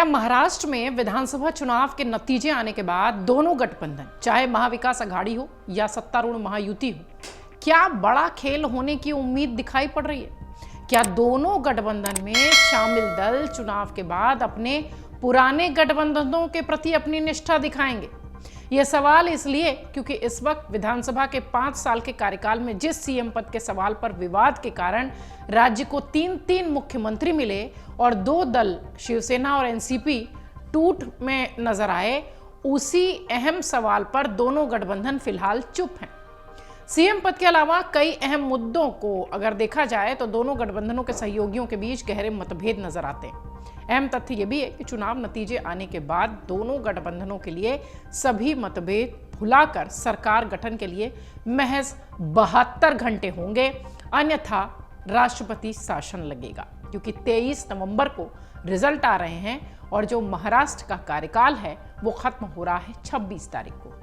महाराष्ट्र में विधानसभा चुनाव के नतीजे आने के बाद दोनों गठबंधन, चाहे महाविकास अघाड़ी हो या सत्तारूढ़ महायुति हो, क्या बड़ा खेल होने की उम्मीद दिखाई पड़ रही है? क्या दोनों गठबंधन में शामिल दल चुनाव के बाद अपने पुराने गठबंधनों के प्रति अपनी निष्ठा दिखाएंगे? यह सवाल इसलिए क्योंकि इस वक्त विधानसभा के 5 साल के कार्यकाल में जिस सीएम पद के सवाल पर विवाद के कारण राज्य को 3 मुख्यमंत्री मिले और 2 दल शिवसेना और एनसीपी टूट में नजर आए, उसी अहम सवाल पर दोनों गठबंधन फिलहाल चुप हैं। सीएम पद के अलावा कई अहम मुद्दों को अगर देखा जाए तो दोनों गठबंधनों के सहयोगियों के बीच गहरे मतभेद नजर आते हैं। अहम तथ्य यह भी है कि चुनाव नतीजे आने के बाद दोनों गठबंधनों के लिए सभी मतभेद भुलाकर सरकार गठन के लिए महज 72 घंटे होंगे, अन्यथा राष्ट्रपति शासन लगेगा, क्योंकि 23 नवंबर को रिजल्ट आ रहे हैं और जो महाराष्ट्र का कार्यकाल है वो खत्म हो रहा है 26 तारीख को।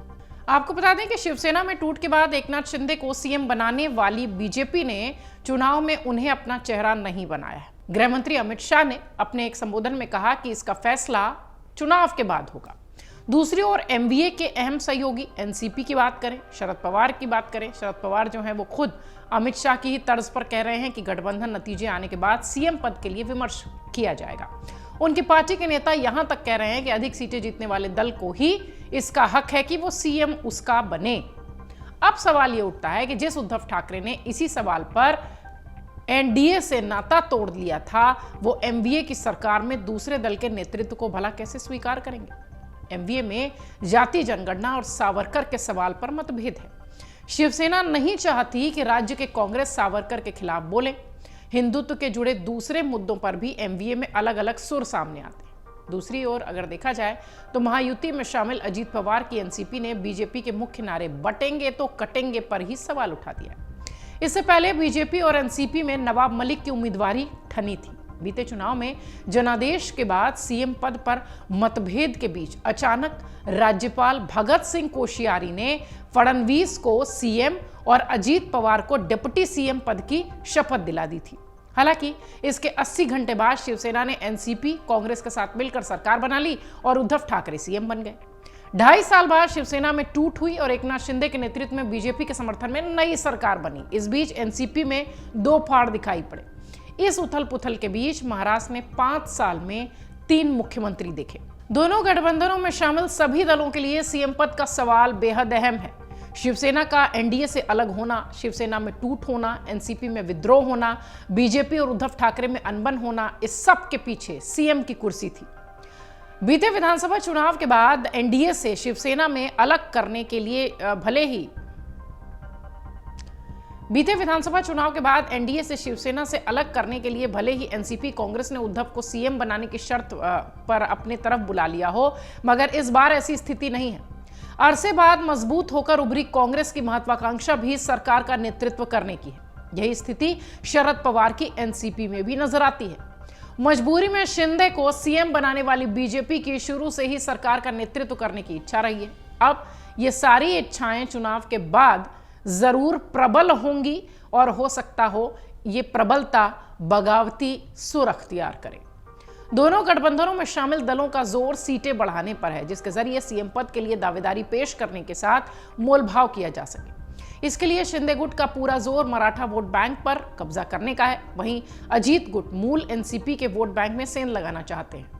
आपको बता दें कि शिवसेना में टूट के बाद एकनाथ शिंदे को सीएम बनाने वाली बीजेपी ने चुनाव में उन्हें अपना चेहरा नहीं बनाया है। गृह मंत्री अमित शाह ने अपने एक संबोधन में कहा कि इसका फैसला चुनाव के बाद होगा। दूसरी ओर एमवीए के अहम सहयोगी एनसीपी की बात करें, शरद पवार की बात करें, शरद पवार जो हैं वो खुद अमित शाह की ही तर्ज पर कह रहे हैं कि गठबंधन नतीजे आने के बाद सीएम पद के लिए विमर्श किया जाएगा। उनकी पार्टी के नेता यहां तक कह रहे हैं कि अधिक सीटें जीतने वाले दल को ही इसका हक है कि वो सीएम उसका बने। अब सवाल ये उठता है कि जिस उद्धव ठाकरे ने इसी सवाल पर एनडीए से नाता तोड़ लिया था, वो एमवीए की सरकार में दूसरे दल के नेतृत्व को भला कैसे स्वीकार करेंगे? एमवीए में जाति जनगणना और सावरकर के सवाल पर मतभेद है। शिवसेना नहीं चाहती कि राज्य के कांग्रेस सावरकर के खिलाफ बोले। हिंदुत्व के जुड़े दूसरे मुद्दों पर भी एमवीए में अलग अलग सुर सामने आते हैं। दूसरी ओर अगर देखा जाए तो महायुति में शामिल अजीत पवार की एनसीपी ने बीजेपी के मुख्य नारे बटेंगे तो कटेंगे पर ही सवाल उठा दिया। इससे पहले बीजेपी और एनसीपी में नवाब मलिक की उम्मीदवारी ठनी थी। बीते चुनाव में जनादेश के बाद सीएम पद पर मतभेद के बीच अचानक राज्यपाल भगत सिंह कोश्यारी ने फडणवीस को सीएम और अजीत पवार को डिप्टी सीएम पद की शपथ दिला दी थी। हालांकि इसके 80 घंटे बाद शिवसेना ने एनसीपी कांग्रेस के साथ मिलकर सरकार बना ली और उद्धव ठाकरे सीएम बन गए। 2.5 साल बाद शिवसेना में टूट हुई और एकनाथ शिंदे के नेतृत्व में बीजेपी के समर्थन में नई सरकार बनी। इस बीच एनसीपी में 2 फाड़ दिखाई पड़े। इस उथल पुथल के बीच महाराष्ट्र ने 5 साल में 3 मुख्यमंत्री देखे। दोनों गठबंधनों में शामिल सभी दलों के लिए सीएम पद का सवाल बेहद अहम है। शिवसेना का एनडीए से अलग होना, शिवसेना में टूट होना, एनसीपी में विद्रोह होना, बीजेपी और उद्धव ठाकरे में अनबन होना, इस सब के पीछे सीएम की कुर्सी थी। बीते विधानसभा चुनाव के बाद एनडीए से शिवसेना में अलग करने के लिए भले ही एनसीपी कांग्रेस ने उद्धव को सीएम बनाने की शर्त पर अपने तरफ बुला लिया हो, मगर इस बार ऐसी स्थिति नहीं है। अरसे बाद मजबूत होकर उभरी कांग्रेस की महत्वाकांक्षा भी सरकार का नेतृत्व करने की है। यही स्थिति शरद पवार की एनसीपी में भी नजर आती है। मजबूरी में शिंदे को सीएम बनाने वाली बीजेपी की शुरू से ही सरकार का नेतृत्व करने की इच्छा रही है। अब ये सारी इच्छाएं चुनाव के बाद जरूर प्रबल होंगी और हो सकता हो ये प्रबलता बगावती सुर अख्तियार करे। दोनों गठबंधनों में शामिल दलों का जोर सीटें बढ़ाने पर है, जिसके जरिए सीएम पद के लिए दावेदारी पेश करने के साथ मोलभाव किया जा सके। इसके लिए शिंदे गुट का पूरा जोर मराठा वोट बैंक पर कब्जा करने का है। वहीं अजीत गुट मूल एनसीपी के वोट बैंक में सेंध लगाना चाहते हैं।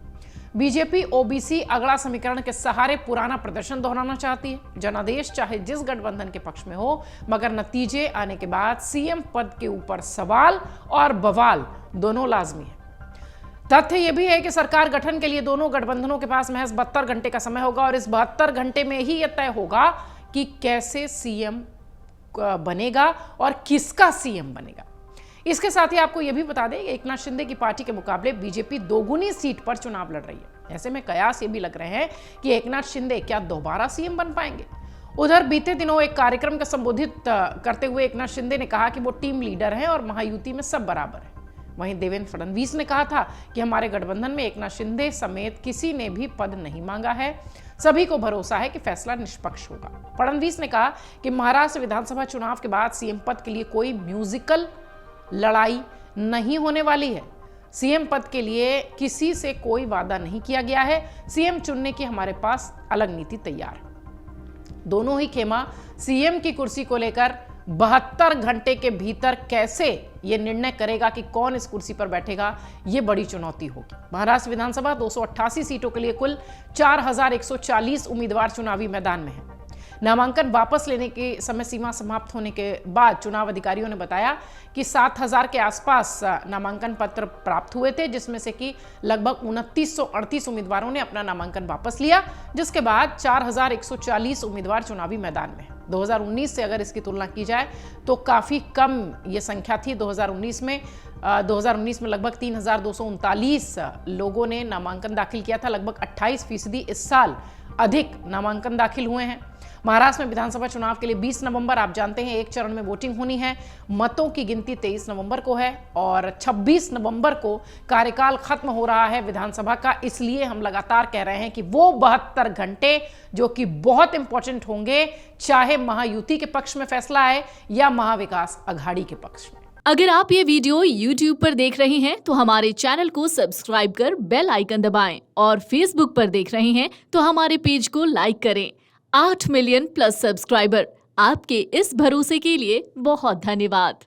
बीजेपी ओबीसी अगड़ा समीकरण के सहारे पुराना प्रदर्शन दोहराना चाहती है। जनादेश चाहे जिस गठबंधन के पक्ष में हो, मगर नतीजे आने के बाद सीएम पद के ऊपर सवाल और बवाल दोनों लाजमी है। तथ्य यह भी है कि सरकार गठन के लिए दोनों गठबंधनों के पास महज 72 घंटे का समय होगा और इस 72 घंटे में ही यह तय होगा कि कैसे सीएम बनेगा और किसका सीएम बनेगा। इसके साथ ही आपको यह भी बता दें कि एकनाथ शिंदे की पार्टी के मुकाबले बीजेपी 2 सीट पर चुनाव लड़ रही है। ऐसे में कयास ये भी लग रहे हैं कि एकनाथ शिंदे क्या दोबारा सीएम बन पाएंगे। उधर बीते दिनों एक कार्यक्रम को संबोधित करते हुए एकनाथ शिंदे ने कहा कि वो टीम लीडर हैं और महायुति में सब बराबर है। वहीं देवेंद्र फडणवीस ने कहा था कि हमारे गठबंधन में एकनाथ शिंदे समेत किसी ने भी पद नहीं मांगा है, सभी को भरोसा है कि फैसला निष्पक्ष होगा। फडणवीस ने कहा कि महाराष्ट्र विधानसभा चुनाव के बाद सीएम पद के लिए कोई म्यूजिकल लड़ाई नहीं होने वाली है। सीएम पद के लिए किसी से कोई वादा नहीं किया गया है। सीएम चुनने की हमारे पास अलग नीति तैयार है। दोनों ही खेमा सीएम की कुर्सी को लेकर 72 घंटे के भीतर कैसे ये निर्णय करेगा कि कौन इस कुर्सी पर बैठेगा, ये बड़ी चुनौती होगी। महाराष्ट्र विधानसभा 288 सीटों के लिए कुल 4140 उम्मीदवार चुनावी मैदान में हैं। नामांकन वापस लेने की समय सीमा समाप्त होने के बाद चुनाव अधिकारियों ने बताया कि 7000 के आसपास नामांकन पत्र प्राप्त हुए थे, जिसमें से कि लगभग 2938 उम्मीदवारों ने अपना नामांकन वापस लिया, जिसके बाद 4140 उम्मीदवार चुनावी मैदान में हैं। 2019 से अगर इसकी तुलना की जाए तो काफ़ी कम ये संख्या थी। 2019 में लगभग 3239 लोगों ने नामांकन दाखिल किया था। लगभग 28% इस साल अधिक नामांकन दाखिल हुए हैं। महाराष्ट्र में विधानसभा चुनाव के लिए 20 नवंबर आप जानते हैं एक चरण में वोटिंग होनी है। मतों की गिनती 23 नवंबर को है और 26 नवंबर को कार्यकाल खत्म हो रहा है विधानसभा का। इसलिए हम लगातार कह रहे हैं कि वो 72 घंटे जो कि बहुत इंपॉर्टेंट होंगे, चाहे महायुति के पक्ष में फैसला आए या महाविकास अघाड़ी के पक्ष में। अगर आप ये वीडियो YouTube पर देख रहे हैं तो हमारे चैनल को सब्सक्राइब कर बेल आइकन दबाएं और Facebook पर देख रहे हैं तो हमारे पेज को लाइक करें। 8 मिलियन प्लस सब्सक्राइबर, आपके इस भरोसे के लिए बहुत धन्यवाद।